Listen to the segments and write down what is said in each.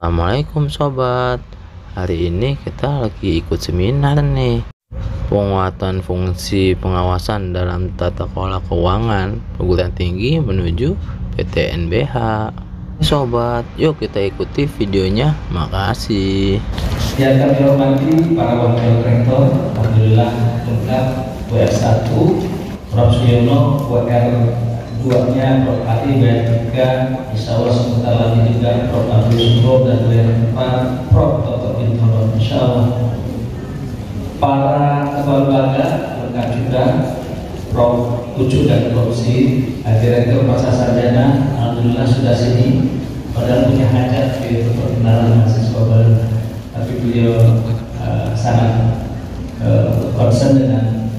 Assalamualaikum sobat. Hari ini kita lagi ikut seminar nih, penguatan fungsi pengawasan dalam tata kelola keuangan perguruan tinggi menuju PTNBH. Sobat, yuk kita ikuti videonya. Makasih. Yang kami hormati para wakil rektor, alhamdulillah lengkap WR1, Prof. Suyono, WR2-nya Prof. Ali, WR3, insya Allah sebentar lagi juga Prof. Abdul Subro, dan WR4 Prof. Dr. Bintoro, insya Allah. Para kepala lembaga lengkap juga Prof. Ucu dan Prof. Si, Direktur Masa Sarjana, alhamdulillah sudah sini. Padahal punya hajat di perkenalan mahasiswa baru, tapi beliau sangat concern dengan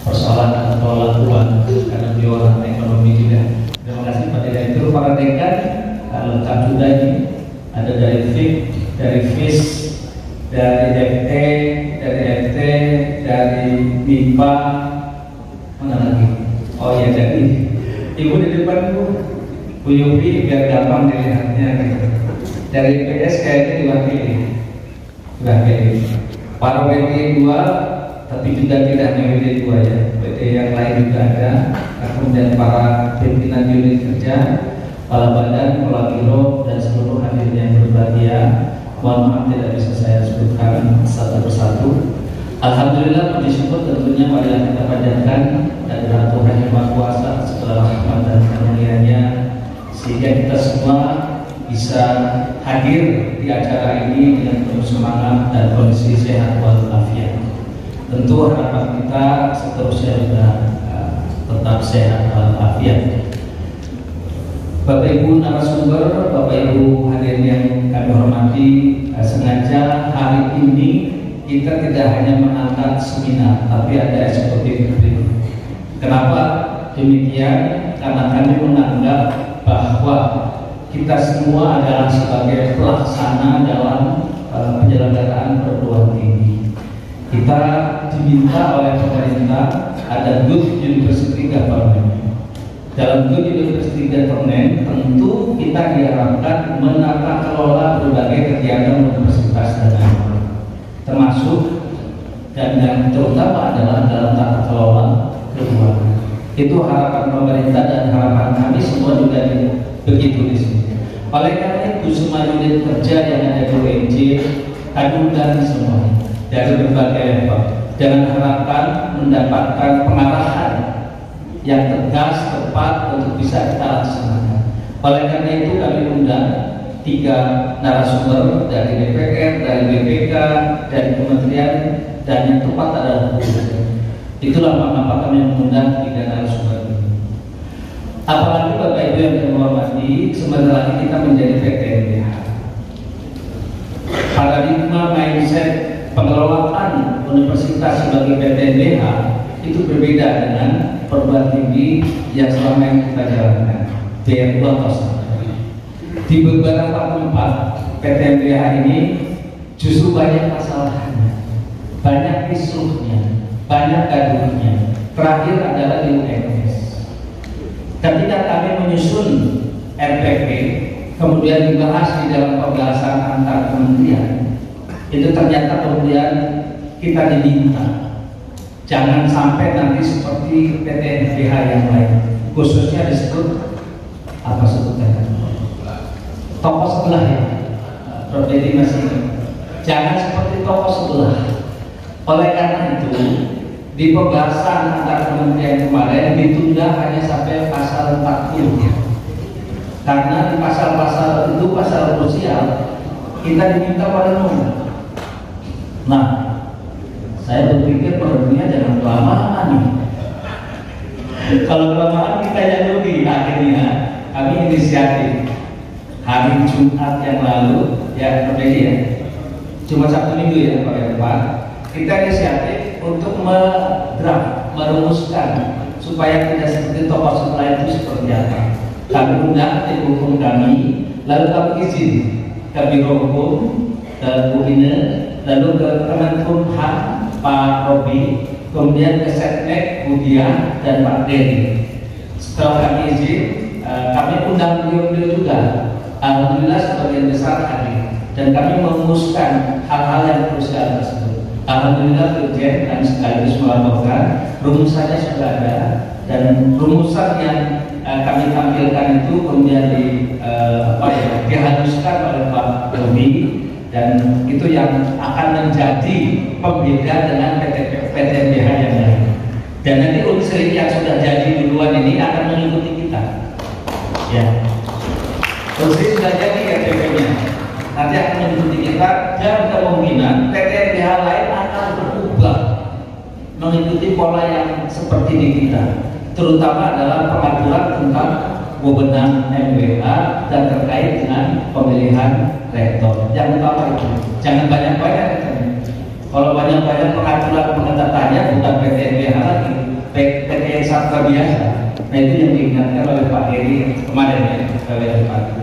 persoalan atau keuangan karena beliau orang ekonomi juga. Terima kasih Pak Direktur. Para dekan lengkap juga ini, ada dari FIK, dari FIS, dari DFT, dari FT, dari MIPA, mana lagi? Oh ya, dari Ibu di depan Bu Yupi, biar gampang dilihatnya gitu. Dari PS kayaknya diwakili. Para WD 2, tapi juga tidak hanya WD 2 ya, WD yang lain juga ada. Kemudian para pimpinan unit kerja, kepala badan, kepala biro, dan seluruh hadirin yang berbahagia. Mohon maaf tidak bisa saya sebutkan satu persatu. Alhamdulillah, puji syukur tentunya pada kita panjatkan dan Tuhan yang Maha Kuasa segala rahmat dan karunia-Nya, sehingga kita semua bisa hadir di acara ini dengan penuh semangat dan kondisi sehat walafiat. Tentu harapan kita seterusnya juga tetap sehat walafiat. Bapak Ibu narasumber, Bapak Ibu hadirin yang kami hormati, sengaja hari ini kita tidak hanya mengangkat seminar, tapi ada eksekutif brief. Kenapa demikian? Karena kami menganggap bahwa kita semua adalah sebagai pelaksana dalam penyelenggaraan perguruan tinggi. Kita diminta oleh pemerintah ada good university government. Dalam good university government tentu kita diharapkan menata kelola berbagai kegiatan universitas dan agama, termasuk dan yang terutama adalah dalam tata kelola keuangan. Itu harapan pemerintah dan harapan kami semua juga begitu di sini. Oleh karena itu semua unit kerja yang ada di UNJ kami undang semua dari berbagai level dengan harapan mendapatkan pengarahan yang tegas, tepat untuk bisa kita laksanakan. Oleh karena itu kami undang 3 narasumber dari DPR, dari BPK, dari kementerian, dan yang tepat adalah itulah mengapa kami mengundang 3 narasumber ini. Apalagi Bapak Ibu yang kami hormati, sebentar lagi kita menjadi PTNBH. Paradigma mindset pengelolaan universitas sebagai PTNBH itu berbeda dengan perguruan tinggi yang selama ini kita jalankan, BR2 atau di beberapa tempat PTNBH ini justru banyak masalahnya, banyak kisruhnya, banyak gaduhnya. Terakhir adalah di UNS. Ketika kami menyusun RPP, kemudian dibahas di dalam pembahasan antar kementerian, itu ternyata kemudian kita diminta jangan sampai nanti seperti PTNBH yang lain, khususnya disebut apa sebutannya, toko sebelah ya, Prof. Dedi masih jangan seperti toko sebelah. Oleh karena itu di pembahasan antar kementerian kemarin ditunda hanya sampai pasal 40, karena di pasal-pasal itu, pasal krusial, kita diminta pada nomor. Nah, saya berpikir produknya jangan kelamaan nih. Kalau kelamaan kita yang rugi. Akhirnya kami inisiatif hari Jumat yang lalu, ya berbeda ya, cuma Sabtu Minggu ya Pak Pak. Kita inisiatif untuk merumuskan supaya tidak seperti toko sebelah itu seperti apa. Kami undang tim hukum kami, lalu kami izin ke Biro Hukum, ke Bu Ine, lalu ke Kemenkumham Pak Robi, kemudian ke Setnek Bu Dian dan Pak Dedi. Setelah kami izin, kami undang beliau juga. Alhamdulillah sebagian besar hadir. dan kami merumuskan hal-hal yang krusial tersebut. Alhamdulillah Dirjen kami sekaligus melaporkan rumusannya sudah ada, dan rumusan yang kami tampilkan itu kemudian dihaluskan oleh Pak Dodi, dan itu yang akan menjadi pembeda dengan PTNBH yang lain. Dan nanti unsur yang sudah jadi duluan ini akan mengikuti kita. Ya, unsur sudah jadi RPP-nya, nanti akan mengikuti kita, dan kemungkinan PTNBH lain akan berubah mengikuti pola yang seperti di kita, terutama adalah pengaturan tentang wewenang MWA dan terkait dengan pemilihan rektor. Yang utama itu, jangan banyak-banyak. Kalau banyak-banyak pengaturan pengetatannya bukan PTNBH lagi, PTN Sastra biasa. Nah itu yang diingatkan oleh Pak Heri kemarin ya,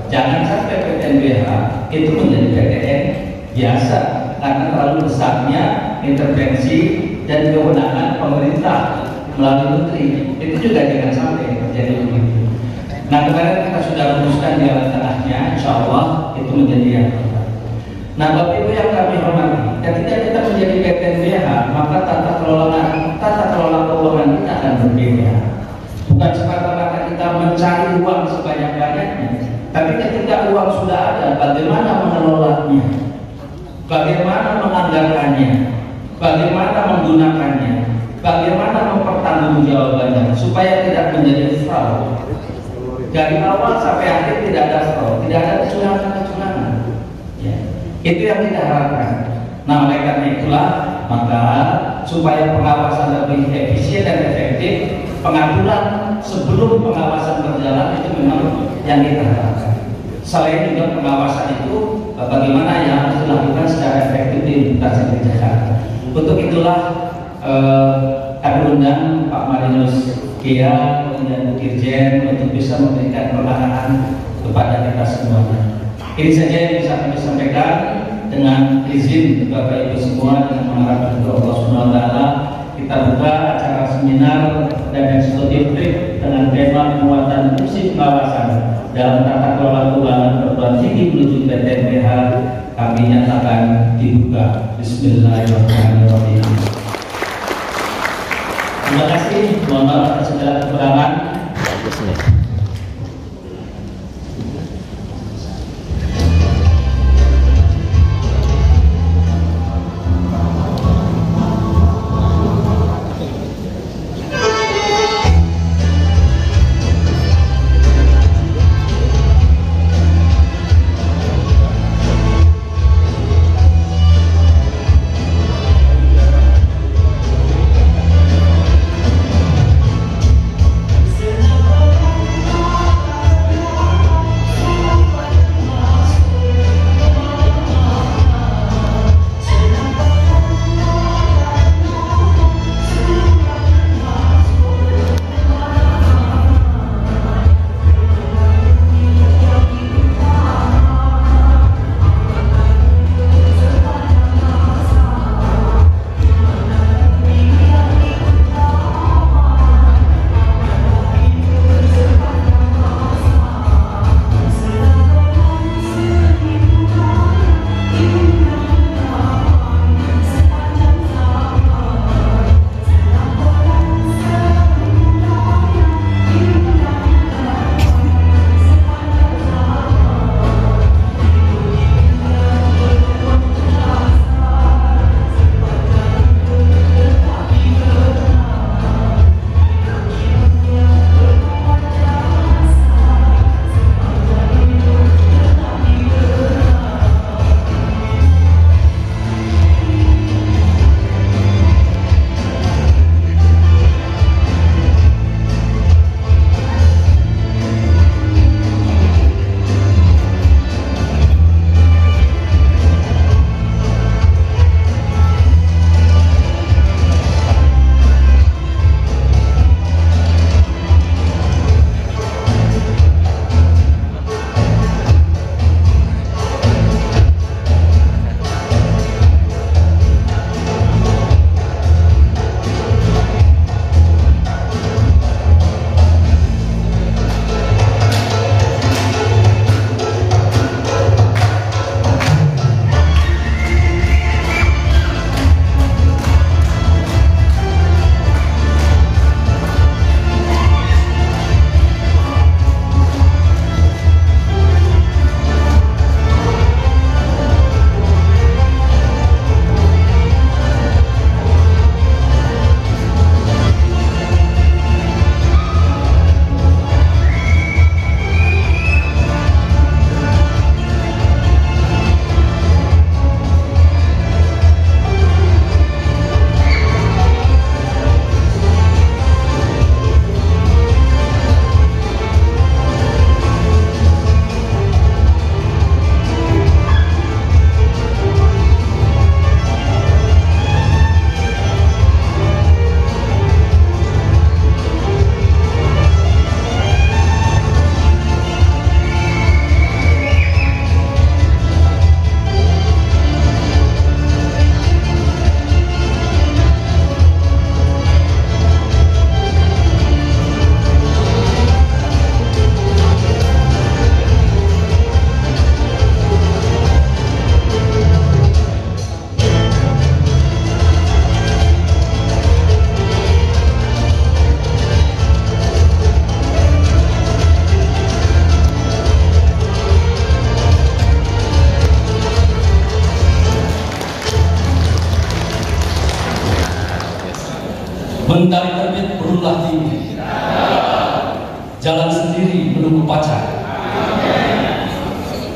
jangan sampai PTNBH itu menjadi PTN biasa karena terlalu besarnya intervensi dan kewenangan pemerintah melalui menteri. Itu juga jangan sampai terjadi begitu. Nah kemarin kita sudah rumuskan di alat tengahnya, insya Allah itu menjadi yang terbaik. Nah Bapak Ibu yang kami hormati, ketika kita menjadi PTNBH, maka tata kelola keuangan kita akan berbeda. Bukan semata-mata kita mencari uang sebanyak-banyaknya, tapi ketika uang sudah ada, bagaimana mengelolanya, bagaimana menganggarkannya, bagaimana menggunakannya, bagaimana mempertanggungjawabannya supaya tidak menjadi fraud. Dari awal sampai akhir tidak ada fraud, tidak ada kecurangan-kecurangan. Ya. Itu yang kita harapkan. Nah oleh karena itulah, maka supaya pengawasan lebih efisien dan efektif, pengaturan sebelum pengawasan berjalan itu memang yang kita harapkan. Selain juga pengawasan itu, bagaimana yang harus dilakukan secara efektif di lintas Jakarta. Untuk itulah kami undang Pak Marinus Kia, kemudian Bu Dirjen untuk bisa memberikan pengarahan kepada kita semuanya. Ini saja yang bisa kami sampaikan. Dengan izin Bapak Ibu semua, dengan mengharap kepada Allah Subhanahu wa Ta'ala, kita buka acara seminar dan eksekutif dengan tema penguatan fungsi pengawasan dalam tata kelola keuangan perguruan tinggi menuju PTNBH. Kami nyatakan dibuka. Bismillahirrahmanirrahim. Terima kasih. Mohon maaf atas segala kekurangan. Bagus nih. Mentari terbit berulah tinggi, jalan sendiri menunggu pacar.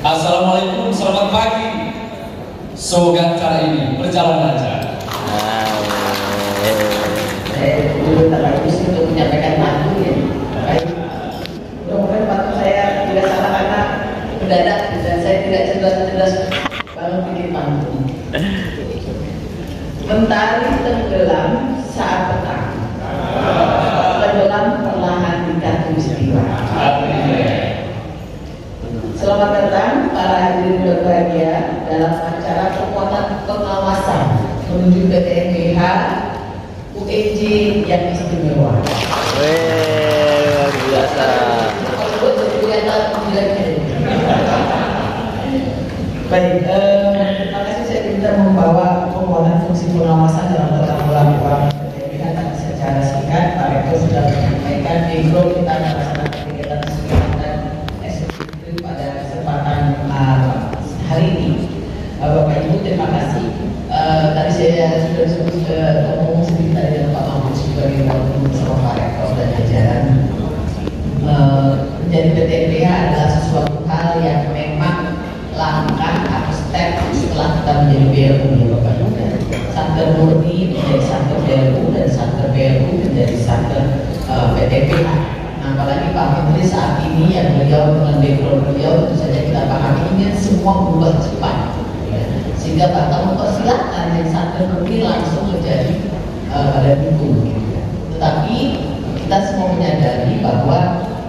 Assalamualaikum, selamat pagi. Semoga acara ini berjalan lancar. Saya dulu tak bagus untuk menyampaikan pantun ya. Baik. Mudah-mudahan pantun saya tidak salah karena mendadak dan saya tidak cerdas-cerdas baru bikin pantun. Mentari tenggelam saat petang, tenggelam perlahan di katulistiwa. Selamat datang para hadirin berbahagia dalam acara kekuatan pengawasan menuju PTNBH UNJ yang istimewa. Luar biasa. Baik, terima kasih saya diminta membawa penguatan fungsi pengawasan dalam tata kelola keuangan PTNBH secara singkat. Pak Rektor sudah menyampaikan di grup kita melaksanakan kegiatan sekitar dan eksekutif pada kesempatan hari ini. Bapak Ibu terima kasih. Tadi saya sudah ngomong sedikit tadi dengan Pak Mahfud sebagai wakil bersama Pak Rektor dan jajaran. Menjadi PTNBH adalah sesuatu hal yang memang langkah atau step setelah kita menjadi BLU ya Bapak Ibu. Satker murni menjadi satker BLU dan satker BLU menjadi satker PTNBH. Nah, apalagi Pak Menteri saat ini yang beliau dengan background beliau tentu saja kita pahami ingin semua berubah cepat. Sehingga bakal mempersilahkan yang satker murni langsung menjadi badan hukum. Tetapi kita semua menyadari bahwa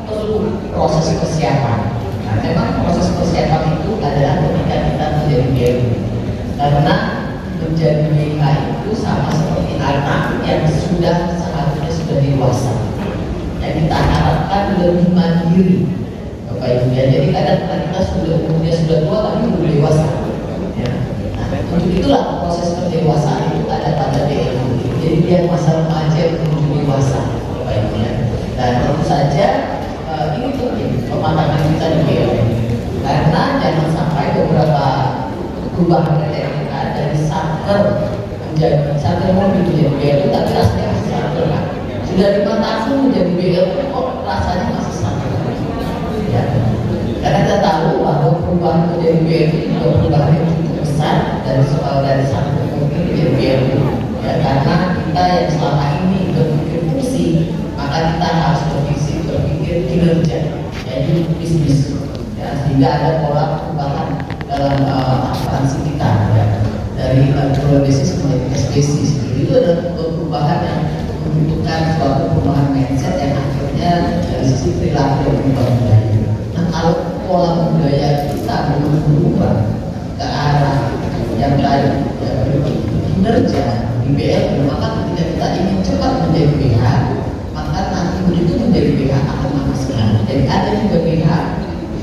perlu proses persiapan. Nah, memang proses persiapan itu adalah ketika kita menjadi BLU. Karena menjadi BK itu sama seperti anak yang seharusnya sudah dewasa. Yang kita harapkan lebih mandiri, Bapak Ibu ya. Jadi kadang kita umurnya sudah tua tapi belum dewasa. Ya. Nah, untuk itulah proses pendewasaan itu ada pada BLU. Jadi dia masa remaja menuju dewasa, Bapak Ibu ya. Dan tentu saja ini penting pematangan kita di BLU. Karena jangan sampai beberapa perubahan PTNBH dari satker menjadi satker menjadi BLU tapi rasanya masih satker kan. Sudah 5 tahun menjadi BLU kok rasanya masih satker. Ya. Karena kita tahu bahwa perubahan menjadi BLU juga perubahan yang cukup besar dari satker menjadi BLU. Ya, karena kita yang selama ini berpikir fungsi, maka kita harus berpikir kinerja, yaitu bisnis. Ya, sehingga ada pola perubahan dalam asuransi kita ya. Dari global basis menjadi cash basis. Itu adalah perubahan yang membutuhkan suatu perubahan mindset yang akhirnya dari sisi perilaku dan perubahan budaya. Nah, kalau pola budaya kita belum berubah ke arah yang tadi ya, kinerja di BLU, maka ketika kita ingin cepat menjadi BH, maka nanti begitu menjadi BH akan lama sekali. Jadi ada juga BH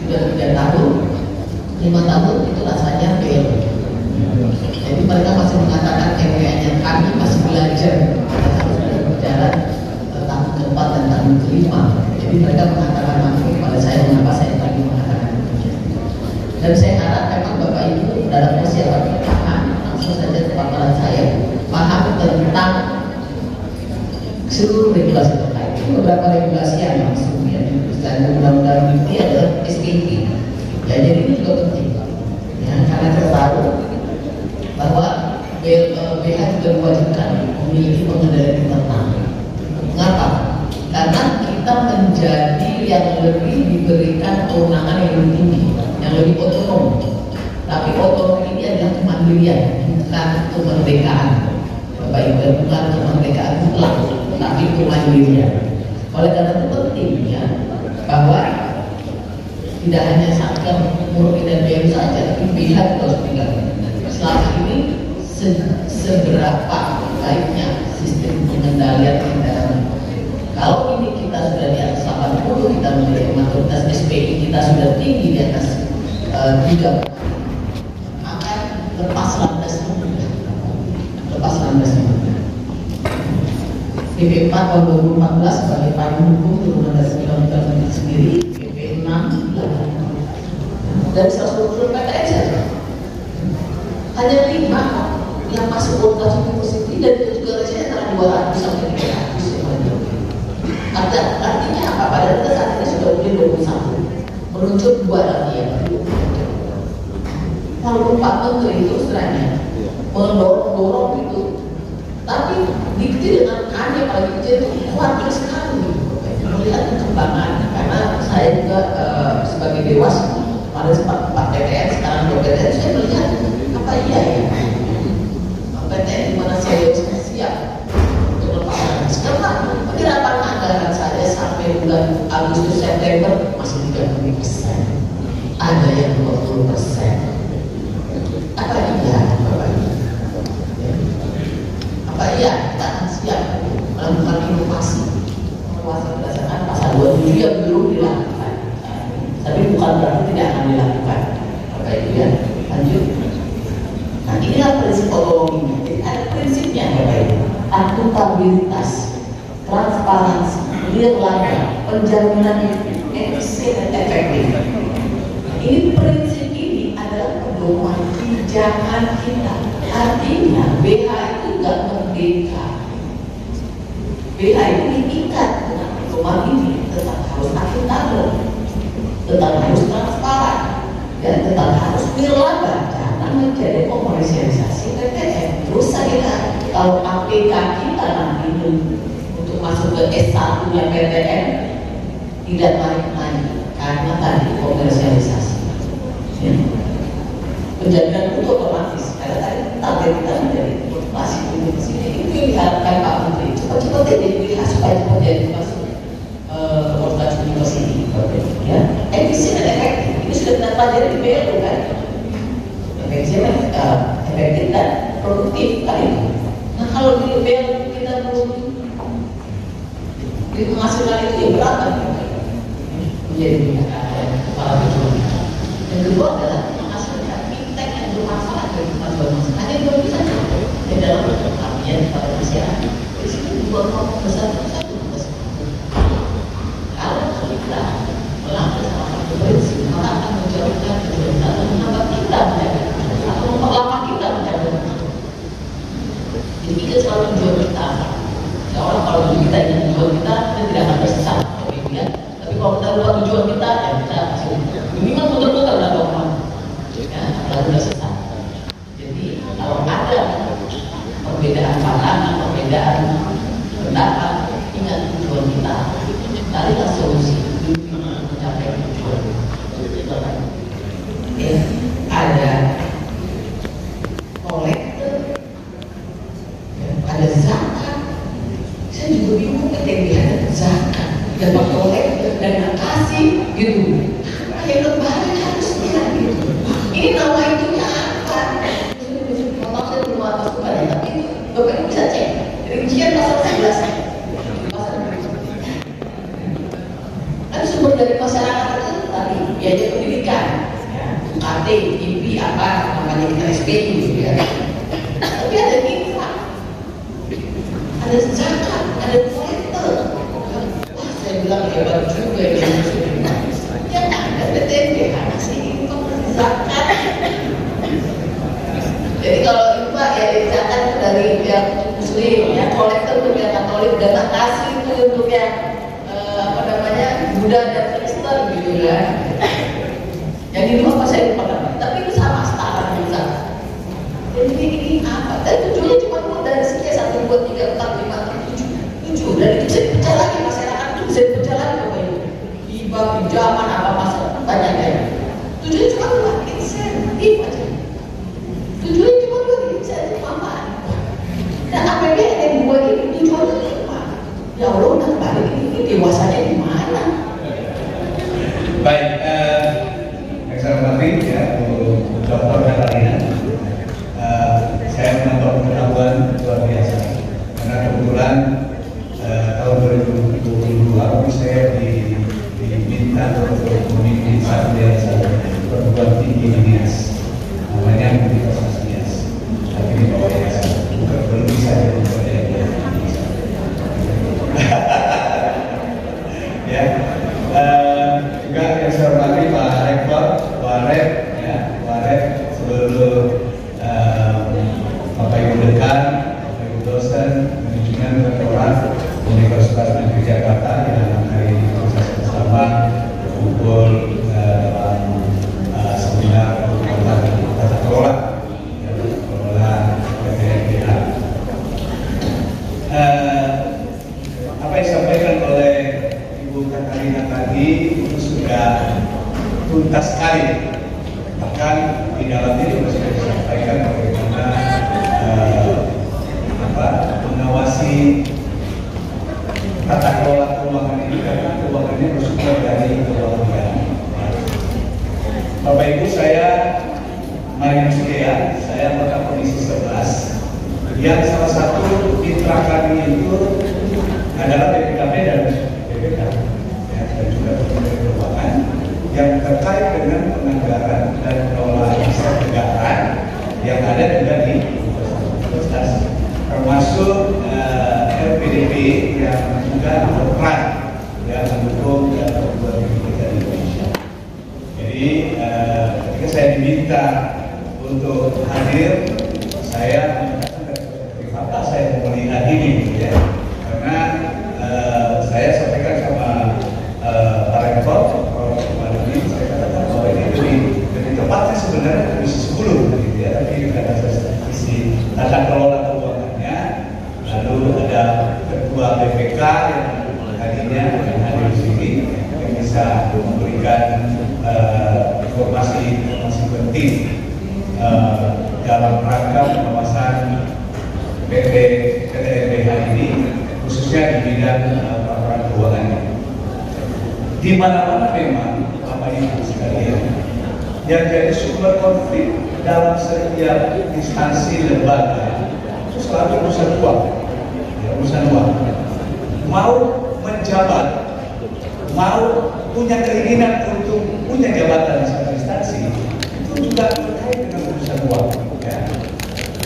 sudah 3 tahun, 5 tahun itu rasanya BLU. Jadi mereka masih mengatakan kayaknya kami masih belajar, kita sudah berjalan tahun keempat dan tahun kelima. Jadi mereka mengatakan mampu kepada saya mengapa saya tadi mengatakan demikian. Dan saya harap memang Bapak Ibu dalam persiapan paham langsung saja paparan saya paham tentang seluruh regulasi terkait. Itu beberapa regulasi yang langsung ya dan undang-undang ini adalah SPP. Ya, jadi ini juga penting. Ya, karena kita tahu bahwa BH juga diwajibkan memiliki pengendalian internal. Mengapa? Karena kita menjadi yang lebih diberikan kewenangan yang lebih tinggi, yang lebih otonom. Tapi otonom ini adalah kemandirian, bukan kemerdekaan. Bapak Ibu, bukan kemerdekaan mutlak, tapi kemandirian. Oleh karena itu penting ya bahwa tidak hanya satker murni dan BLU saja, tapi BH juga harus digali. Selama ini seberapa baiknya sistem pengendalian kendaraan. Kalau ini kita sudah di atas 80, kita memiliki maturitas SPI kita sudah tinggi di atas 3, maka lepas landasnya mudah. Lepas landasnya mudah. PP 4 tahun 2014 sebagai payung hukum turunan dari Undang-Undang Menteri sendiri, PP 6 dari 120 PTN saja. Hanya 5 yang masuk kualitas university dan itu juga rasanya antara 200 sampai 300. Artinya apa? Padahal kita saat ini sudah usia 21, menuju 2 lagi ya. Walaupun Pak Menteri itu sebenarnya mendorong itu, tapi dikti dengan aneh paling kecil itu kuat sekali melihat perkembangan. Karena saya juga sebagai dewas pada sempat Pak PTN, sekarang PTN, saya melihat apa iya ya PTN di mana saya siap untuk lepas. Sekarang penyerapan anggaran saya sampai bulan Agustus September masih 30%, ada yang 20%. Apa iya, Bapak Ibu? Apa iya kita akan siap melakukan inovasi pengawasan berdasarkan pasal 27 yang belum dilakukan, tapi bukan berarti tidak akan dilakukan, Bapak Ibu ya. Lanjut. Nah, inilah prinsip otonominya. Jadi ada prinsipnya, Bapak Ibu. Akuntabilitas, transparansi, nilai, penjaminan efisien dan efektif. Ini prinsip ini adalah pedoman pijakan kita. Artinya BH itu nggak merdeka. BH itu diikat dengan pedoman ini, tetap harus akuntabel, tetap harus transparan, dan tetap harus nirlaba. Jangan menjadi komersialisasi PTN. Terus kita kalau APK kita nanti untuk masuk ke S1-nya PTN tidak naik-naik karena tadi komersialisasi. Ya. Penjaminan itu otomatis karena tadi target kita menjadi masih di sini. Itu yang diharapkan Pak Menteri. Cepat-cepat jadi pilihan supaya cepat jadi masuk Fakultas University. Ya, efisien dan efektif. Ini sudah kita pelajari di BLU kan. Efisien, efektif dan produktif kali itu. Nah kalau di BLU kita belum di penghasilan itu ya berat kan menjadi kepala pejuang. Yang kedua adalah menghasilkan fintech yang bermanfaat bagi kemajuan masyarakat. Hanya belum bisa cukup di dalam artian pada masyarakat. Di sini dua kelompok besar satu tugas. Kalau kita melanggar salah satu prinsip, maka akan menjauhkan tujuan atau menghambat kita menjaga atau memperlama kita menjaga. Jadi kita selalu tujuan kita. Seorang kalau tujuan kita ingin tujuan kita tidak akan tersesat. Ya. Tapi kalau kita lupa tujuan kita, ya kita minimal muter-muter dan doang. Ya, lalu sudah sesat. Jadi kalau ada perbedaan pandangan, perbedaan pendapat, ingat tujuan kita. Carilah solusi demi mencapai tujuan. Ya, ada kolektor, ya, ada zakat. Saya juga bingung ketika ada zakat, dapat kolektor dan kasih gitu. Kayak lebaran harusnya gitu. Ini nama itunya apa? Maaf saya belum atas kepada, tapi Bapak Ibu bisa cek. Rincian pasal 11. Kan sumber dari masyarakat itu tadi biaya pendidikan, ya, UKT, IP apa namanya kita SPI gitu ya. Tapi ada infak, ada zakat, ada kolektor. Wah saya bilang hebat juga ya. Ya ada PTNBH sih zakat. Jadi kalau infak ya zakat itu dari yang muslim, ya kolektor untuk yang Katolik, dana kasih itu untuk yang apa namanya Buddha dan Kristen gitu ya. Yang itu apa saya lupa namanya, tapi itu sama setara juga. Jadi ini apa? Dan tujuannya cuma dari sekian 1, 2, 3, 4, 5, 6, 7 dan itu bisa dipecah lagi, masyarakat itu bisa dipecah lagi Bapak Ibu. Hibah, pinjaman, apa masalah banyak ya. Tujuannya cuma 2, insentif aja. Tujuannya cuma 2, insentif manfaat. Nah APBN yang 2 ini tujuannya 5. Ya Allah udah balik ini dewasanya di mana? Baik, saya hormati ya. MCA, saya anggota Komisi 11, yang salah satu mitra kami itu adalah BPKB dan BPK, ya, dan juga Kementerian Keuangan yang terkait dengan penganggaran dan pengelolaan aset negara yang ada juga di universitas, termasuk LPDP yang juga berperan ya mendukung perguruan tinggi di Indonesia. Jadi ketika saya diminta untuk hadir, saya mengatakan saya mau melihat ini, ya, karena saya sampaikan sama Pak Rektor, Prof. Malini, saya katakan bahwa ini lebih tepatnya sebenarnya Komisi 10, gitu ya, tapi karena sisi tata kelola keuangannya, lalu ada Ketua BPK yang tadinya hadir di sini yang bisa memberikan informasi penting dalam rangka pengawasan PT LBH ini, khususnya di bidang laporan keuangannya. Di mana-mana memang Bapak Ibu sekalian, yang jadi sumber konflik dalam setiap instansi lembaga itu selalu urusan uang, ya, urusan uang. Mau menjabat, mau punya keinginan untuk punya jabatan di satu instansi, itu juga terkait dengan urusan uang, ya.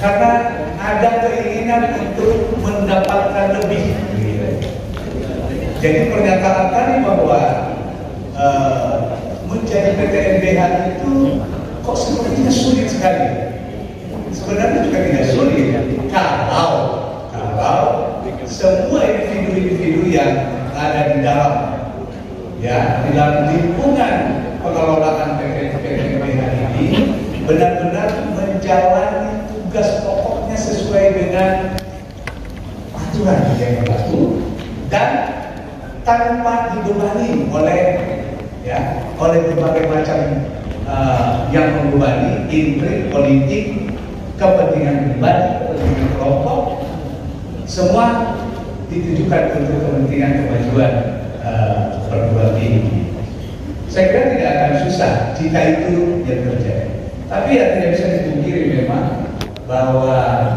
Karena ada keinginan untuk mendapatkan lebih. Jadi pernyataan kami bahwa menjadi PT LBH itu kok sepertinya sulit sekali. Sebenarnya juga tidak sulit kalau semua individu-individu yang ada di dalam, ya, di dalam lingkungan pengelolaan PT LBH ini benar-benar menjalani tugas pokoknya sesuai dengan aturan yang berlaku dan tanpa dibebani oleh, ya, oleh berbagai macam yang membebani intrik politik, kepentingan pribadi, kepentingan kelompok, semua ditujukan untuk kepentingan kemajuan perguruan tinggi. Saya kira tidak akan susah jika itu yang terjadi. Tapi ya tidak bisa dipungkiri memang bahwa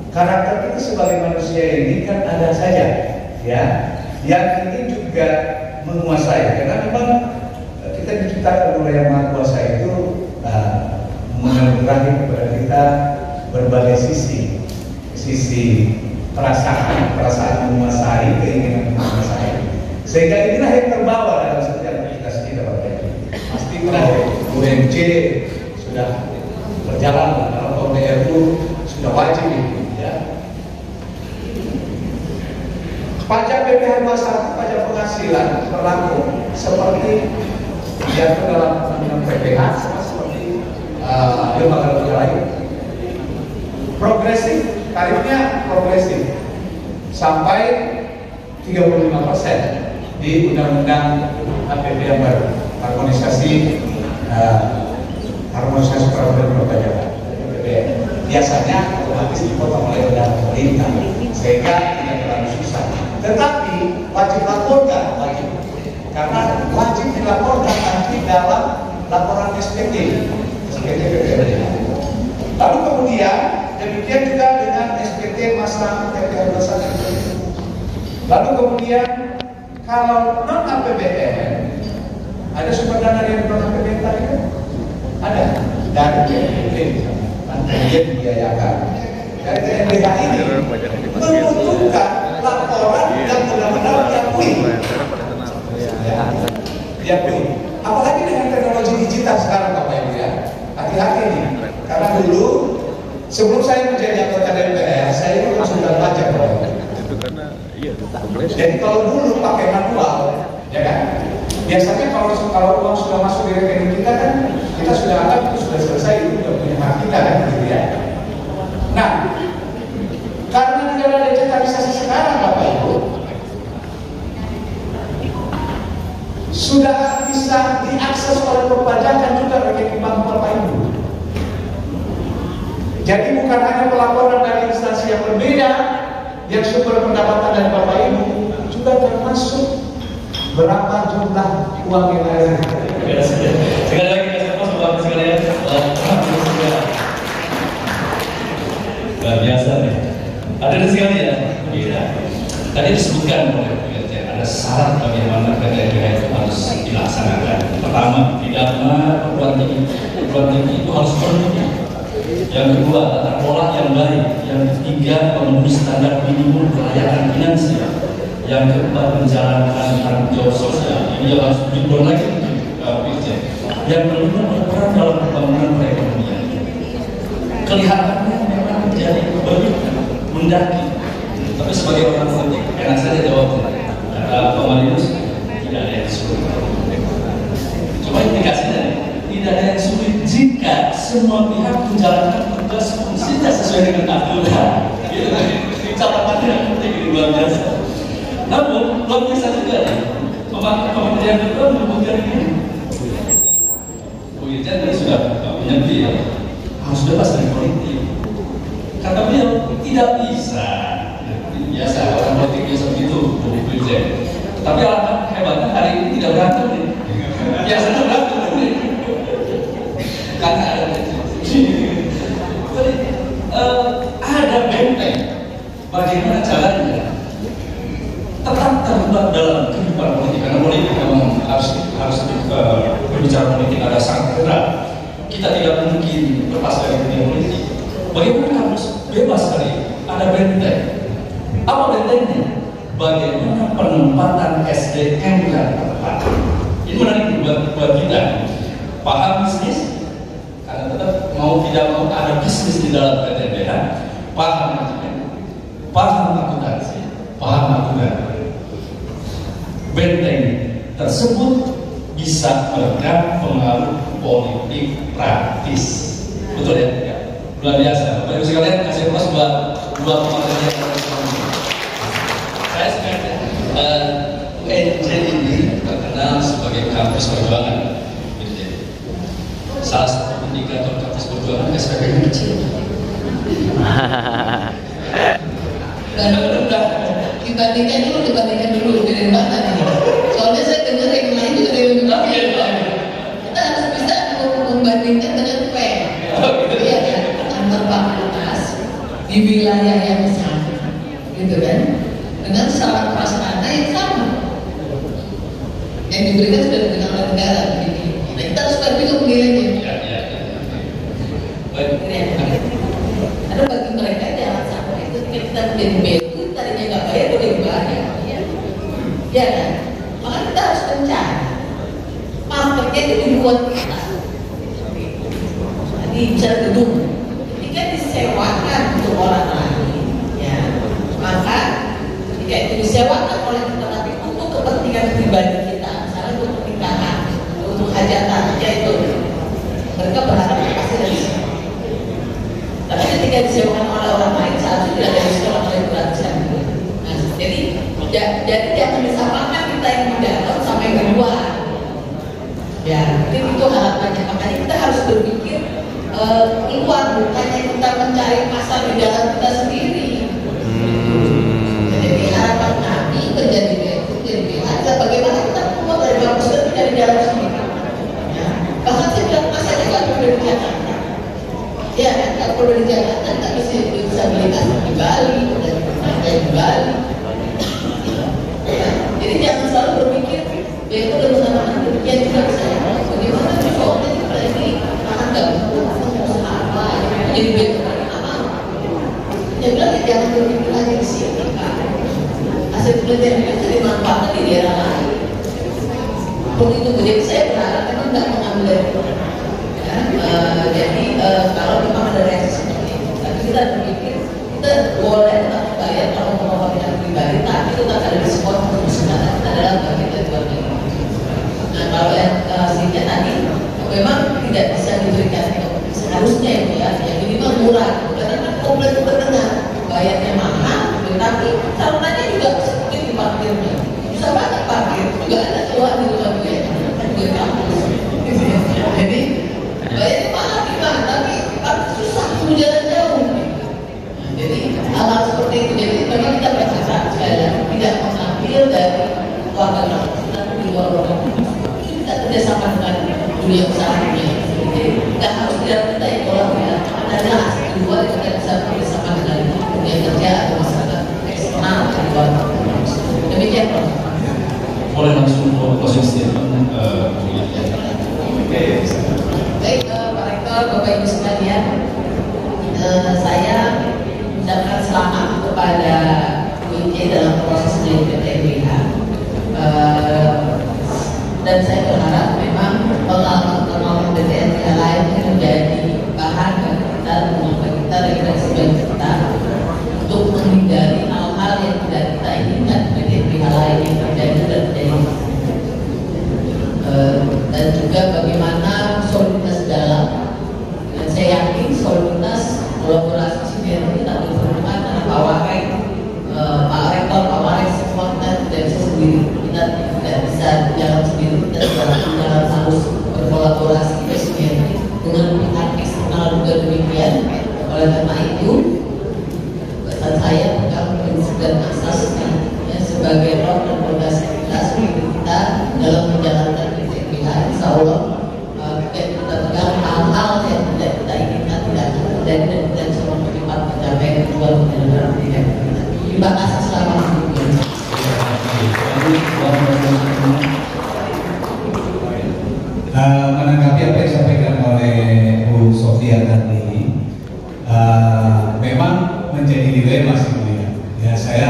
karakter kita sebagai manusia ini kan ada saja, ya, yang ingin juga menguasai. Karena memang kita diciptakan oleh Yang Maha Kuasa itu menganugerahi kepada kita berbagai sisi perasaan menguasai, keinginan menguasai. Sehingga inilah yang terbawa dalam setiap aktivitas kita, Bapak Ibu. Pastilah UMC sudah berjalan dalam KPRU sudah wajib, ya. Pajak PPh 21, pajak penghasilan berlaku seperti diatur dalam undang PPh, sama seperti lembaga lain. Progresif, tarifnya progresif sampai 35% di undang-undang APBD yang baru, harmonisasi peraturan perpajakan. Biasanya otomatis dipotong oleh pemerintah, sehingga tidak terlalu susah. Tetapi wajib laporkan, wajib, karena wajib dilaporkan nanti dalam laporan SPT PPH. Lalu kemudian demikian juga dengan SPT masa PPh 21. Lalu kemudian kalau non APBN, ada sumber dana dari non APBN tadi kan? Ada dari BNPB, kemudian dibiayakan. Dari BNPB ini membutuhkan laporan yang benar-benar diakui. Diakui. Apalagi dengan teknologi digital sekarang, Bapak Ibu, ya. Hati-hati nih, karena dulu sebelum saya menjadi anggota DPR, saya itu konsultan pajak, Bapak Ibu. Jadi kalau dulu pakai manual, ya kan? Biasanya kalau uang sudah masuk di rekening kita kan, kita sudah anggap itu sudah selesai, itu sudah punya hak kita kan, gitu ya. Nah, karena tidak ada digitalisasi sekarang, Bapak Ibu, sudah bisa diakses oleh perpajakan juga rekening bank Bapak Ibu. Jadi bukan hanya pelaporan dari instansi yang berbeda, yang sumber pendapatan dari Bapak Ibu, juga termasuk berapa jumlah uang yang ada. Sekali lagi, Bapak sekalian, luar biasa nih. Ada sekali ya. Iya. Tadi disebutkan oleh PRT ada syarat bagaimana PTNBH itu harus dilaksanakan. Pertama, pidana perguruan tinggi itu harus penuh. Yang kedua, tata kelola yang baik. Yang ketiga, memenuhi standar minimum kelayakan finansial. Yang keempat, menjalankan tanggung jawab sosial. Ini yang harus diberikan lagi PRT. Yang kelima, berperan dalam pembangunan perekonomian. Kelihatannya memang menjadi mendaki. Tapi sebagai orang politik, enak saja jawabnya. Kata Pak Marius, tidak ada yang sulit. Cuma indikasinya, tidak ada yang sulit jika semua pihak menjalankan tugas fungsinya sesuai dengan aturan. Catatannya yang penting ini luar biasa. Namun, luar biasa juga nih. Kementerian kedua menyebutkan ini. Bu Irjen tadi sudah menyebut ya, harus bebas dari politik. Kata beliau, tidak bisa. Biasa, orang politik biasa begitu, Bu Irjen. Tapi alangkah hebatnya hari ini tidak berantem nih. Biasanya berantem nih. Karena ada benteng. Bagaimana caranya? Tetap terlibat dalam kehidupan politik. Karena politik memang harus berbicara politik ada sangat berat. Kita tidak mungkin lepas dari dunia politik. Bagaimana harus bebas dari ada benteng? Apa bentengnya? Bagaimana penempatan SDM yang tepat? Ini menarik buat kita. Paham bisnis? Karena tetap mau tidak mau ada bisnis di dalam PTNBH. Paham manajemen, paham akuntansi, paham akuntan. Benteng tersebut bisa meredam pengaruh politik praktis. Betul ya? Luar biasa. Bapak Ibu sekalian, kasih plus buat dua pemateri yang ada di sini. Saya sebenarnya UNJ ini terkenal sebagai kampus perjuangan. Salah satu indikator kampus perjuangan SPP-nya kecil. Dibandingkan dulu dari mana nih? Soalnya saya dengar yang lain juga dari lebih bagus. Kita harus bisa membandingkan dengan fair. Iya kan? Antar fakultas di wilayah yang sama, gitu kan? Dengan syarat prasarana yang sama. Yang diberikan sudah diberikan oleh negara begini. Nah, kita harus fair juga menilainya. Ada bagi mereka jangan sampai itu kita menjadi belu, tadinya nggak bayar udah dibayar, ya kan? Maka kita harus mencari marketnya itu di luar kita. Tadi bicara gedung, ketika disewakan untuk orang lain, ya, maka ketika itu disewakan oleh kita tapi untuk kepentingan pribadi kita, misalnya untuk pernikahan, untuk hajatan, ya itu mereka berharap pasti dari sini. Tapi ketika disewakan oleh orang lain saat itu tidak ada diskon oleh belajar. Nah, jadi jangan disamakan kita yang di dalam sampai di luar. Ya, mungkin itu harapannya. Makanya kita harus berpikir keluar, bukannya kita mencari pasar di dalam kita sendiri. Jadi harapan kami menjadi BU, jadi ada bagaimana kita keluar dari kampus dan tidak di dalam sendiri. Ya, bahkan saya bilang masa juga berbeda. Ya, kan kalau di Jakarta kita bisa beli di Bali, dan di Bali. Ya, jadi jangan selalu berpikir, ya itu bersama-sama demikian juga saya. Bagaimana soalnya kita ini akan gabung usaha apa? Jadi bagaimana apa? Dia bilang jangan berpikir hanya di sini, Pak. Hasil penelitian itu dimanfaatkan di daerah lain. Begitu, jadi saya berharap memang nggak mengambil dari jadi kalau memang ada reaksi seperti itu, tapi kita berpikir kita boleh tetap bayar kalau mau kepentingan pribadi, tapi tetap ada diskon untuk sebenarnya kita adalah bagian dari luar negeri. Nah kalau yang hasilnya tadi memang tidak bisa diberikan seharusnya itu ya, yang minimal murah, karena kan komplain terdengar bayarnya mahal, tapi sarunanya juga sedikit di parkirnya, bisa banyak parkir, juga ada keluar di rumah gue, gue kampus. Jadi bayarnya mahal gimana, tapi susah untuk jalan jauh. Jadi hal-hal seperti itu, jadi memang kita bercakap sekali lagi tidak mengambil dari keluarga kampus, tapi di luar kampus. Kita kerjasama dengan dunia usaha dunia. Jadi nggak harus tidak kita yang orang ya, adalah di luar kita bisa bersama dengan Oleh karena itu, saya pegang prinsip dan asasnya ya, sebagai roh dan fondasi kita dalam menjalankan PTPH. Insya Allah kita pegang hal-hal yang tidak kita inginkan tidak terjadi dan kita bisa mempercepat pencapaian tujuan penyelenggaraan PTPH. Terima kasih selamat menonton. Menanggapi apa yang disampaikan oleh Bu Sofia tadi, memang menjadi dilema sebenarnya. Ya, saya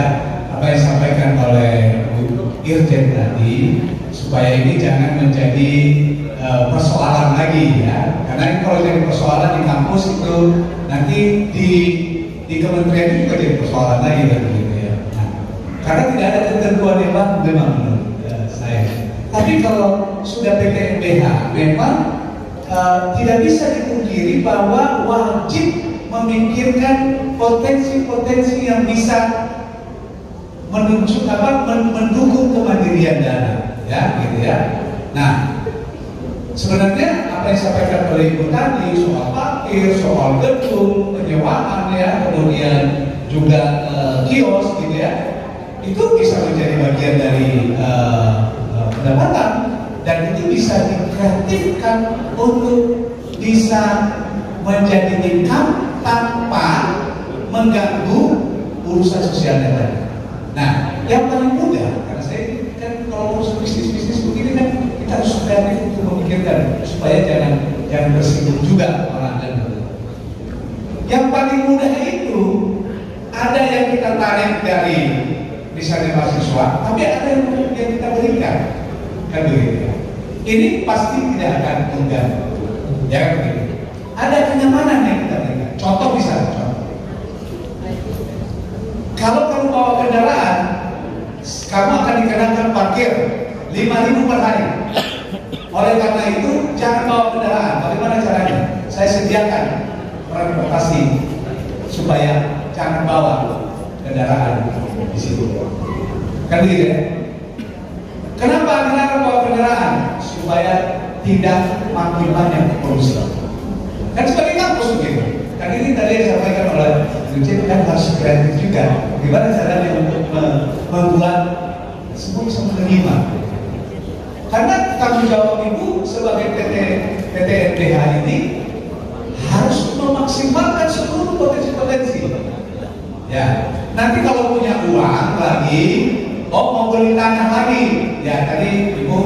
apa yang disampaikan oleh Bu Irjen tadi, supaya ini jangan menjadi persoalan lagi ya, karena ini kalau jadi persoalan di kampus itu nanti di kementerian juga jadi persoalan lagi kan gitu ya. Nah, karena tidak ada ketentuan yang baku memang menurut saya. Tapi kalau sudah PTNBH memang tidak bisa dipungkiri bahwa wajib memikirkan potensi-potensi yang bisa mendukung kemandirian dana, ya, gitu ya. Nah, sebenarnya apa yang disampaikan oleh Ibu tadi soal parkir, soal gedung, penyewaan, ya, kemudian juga kios, gitu ya, itu bisa menjadi bagian dari pendapatan dan itu bisa dikreatifkan untuk bisa menjadi income tanpa mengganggu urusan sosialnya tadi. Nah, yang paling mudah, karena saya kan kalau urusan bisnis begini kan kita harus kreatif untuk memikirkan supaya jangan bersinggung juga orang dan yang paling mudah itu ada yang kita tarik dari misalnya mahasiswa, tapi ada yang kita berikan. Kan begitu. Ini pasti tidak akan tunggal. Ya kan begitu. Ada kenyamanan yang kita berikan. Contoh misalnya, kalau kamu bawa kendaraan, kamu akan dikenakan parkir 5.000 per hari. Oleh karena itu, jangan bawa kendaraan. Bagaimana caranya? Saya sediakan transportasi supaya jangan bawa kendaraan di situ. Kan begitu ya? Kenapa dilarang bawa kendaraan? Supaya tidak makin banyak polusi. Kan sebagai kampus begitu. Kan ini tadi yang disampaikan oleh Dirjen kan harus kreatif juga. Gimana caranya untuk membuat semua bisa menerima? Karena tanggung jawab Ibu sebagai PTNBH ini harus memaksimalkan seluruh potensi-potensi. Ya, nanti kalau punya uang lagi, mau beli tanah lagi, ya tadi Ibu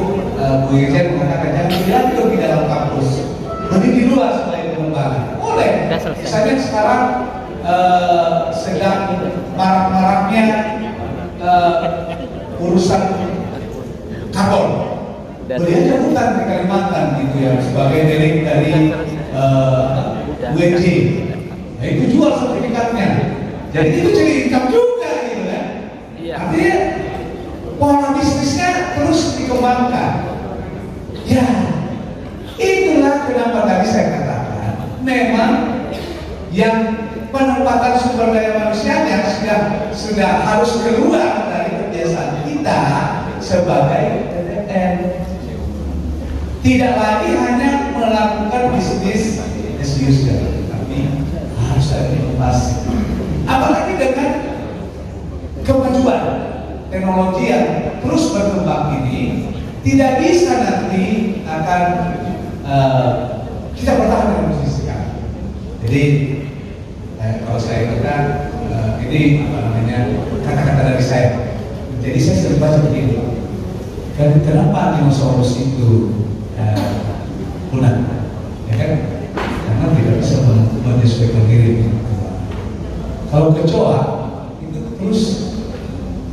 Bu Irjen mengatakan jangan beli di dalam kampus, beli di luar selain pengembangan. Boleh. Misalnya sekarang sedang marak-maraknya urusan karbon, beli aja hutan di Kalimantan gitu ya sebagai delik dari UNJ. Nah, itu jual sertifikatnya. Jadi itu jadi income juga gitu kan. Artinya pola bisnisnya terus dikembangkan. Ya, itulah kenapa tadi saya katakan memang yang penempatan sumber daya manusianya sudah harus keluar dari kebiasaan kita sebagai PTN. Tidak lagi hanya melakukan bisnis as usual, tapi harus ada inovasi. Apalagi dengan kemajuan teknologi yang terus berkembang ini, tidak bisa nanti akan kita bertahan dengan posisi sekarang. Jadi kalau saya kata ini apa namanya kata-kata dari saya. Jadi saya sering baca begini. Dan kenapa dinosaurus itu punah? Ya kan? Karena tidak bisa menyesuaikan diri. Kalau kecoa itu terus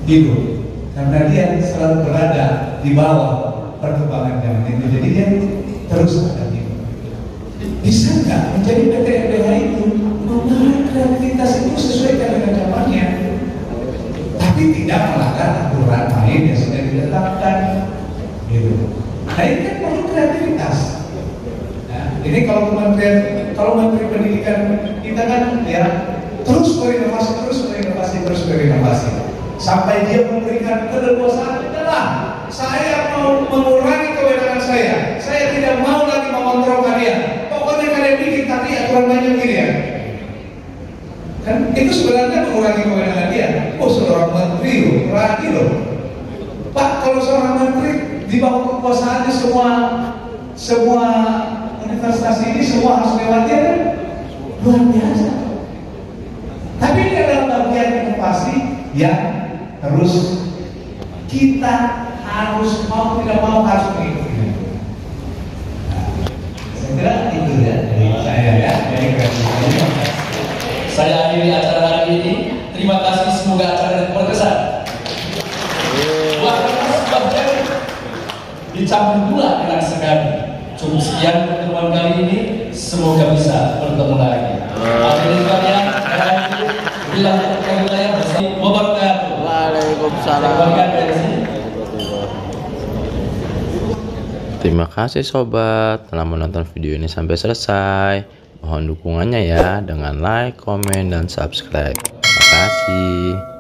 hidup karena dia selalu berada di bawah perkembangan zaman itu, jadi dia terus ada hidup. Bisa nggak menjadi PTNBH itu menarik kreativitas itu sesuaikan dengan zamannya, tapi tidak melanggar aturan main yang sudah ditetapkan, gitu. Nah ini kan perlu kreativitas. Nah, ini kalau Menteri Pendidikan kita kan ya terus berinovasi sampai dia memberikan keleluasaan. Adalah saya mau mengurangi kewenangan saya tidak mau lagi mengontrol kalian, pokoknya kalian bikin tapi aturan mainnya begini ya. itu sebenarnya mengurangi kewenangan dia. Oh, seorang menteri loh, berani loh. Pak, kalau seorang menteri di bawah kekuasaannya semua universitas ini semua harus lewat dia kan? Luar biasa. Tapi ini adalah bagian inovasi yang harus kita harus mau tidak mau harus mengikuti. Saya kira itu ya dari saya ya. Saya akhiri acara hari ini. Terima kasih, semoga acara berkesan. Dicampur pula dengan sekali. Cukup sekian pertemuan kali ini. Semoga bisa bertemu lagi. Hadirin sekalian, bilang saya bersama wabarakatuh. Waalaikumsalam. Terima kasih sobat telah menonton video ini sampai selesai. Mohon dukungannya ya dengan like, komen, dan subscribe. Terima kasih.